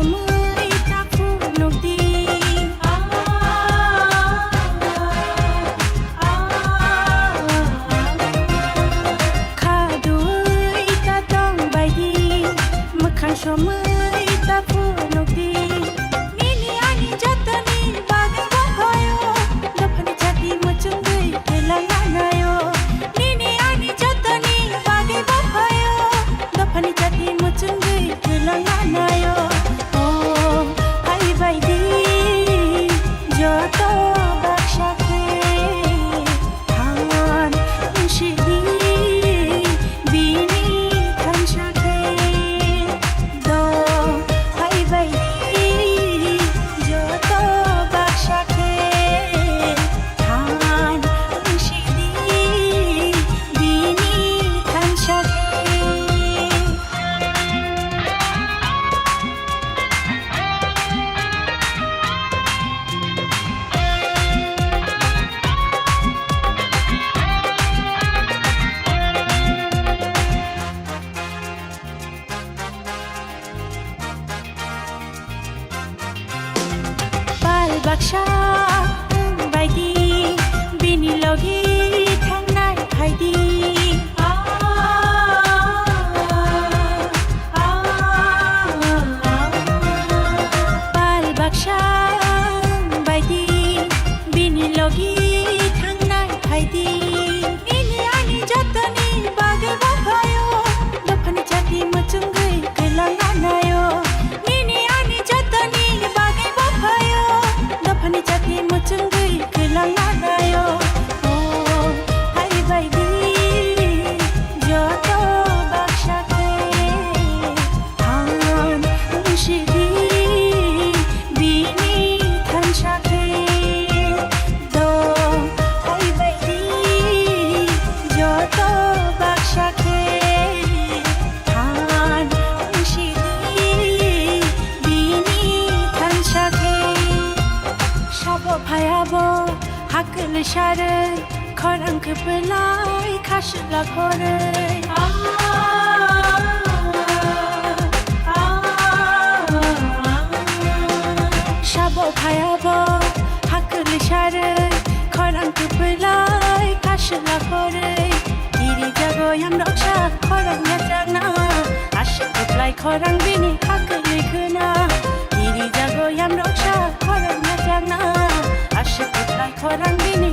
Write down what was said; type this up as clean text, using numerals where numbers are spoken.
সময় তাকু নদী খাদুই তাতং বাইদি মোখাং সময় তাকু নদী নিনি আনি যতনি বাগে বহায়ো দফনি ছাতি মুচুঙ্গই তেলাঙ্গানায়ো নিনি আনি যতনি বাগে বহায়ো দফনি ছাতি মুচুঙ্গই তেলাঙ্গানায়ো ও হাই বাইদি যত বাক্সাকে থান মুশিদি বিনি থানসাকে দ হাই বাইদি যত বাক্সাকে থান মুশিদি বিনি থানসাকে Bal baksha baidi bini logi thangnai phaidi Bal baksha baidi bini logi thangnai phaidi Nini ani jatani bage bhayo dofani chati muchungai kelanganayo Nini ani jatani bage bhayo dofani chati muchungai kelanganayo Oh hai baidi joto bakshake han mushidi bini thanshake do hai baidi joto bakshake han mushidi bini thanshake Shabo bhayabo hakl share khorang khlai khashla khore Shabo bhayabo hakl share khorang khlai khashla khore Diri jago yam raksha khorang nachagna ashik khlai khorang bini hakl khuna Diri jago yam raksha khorang nachagna ashik khlai khorang bini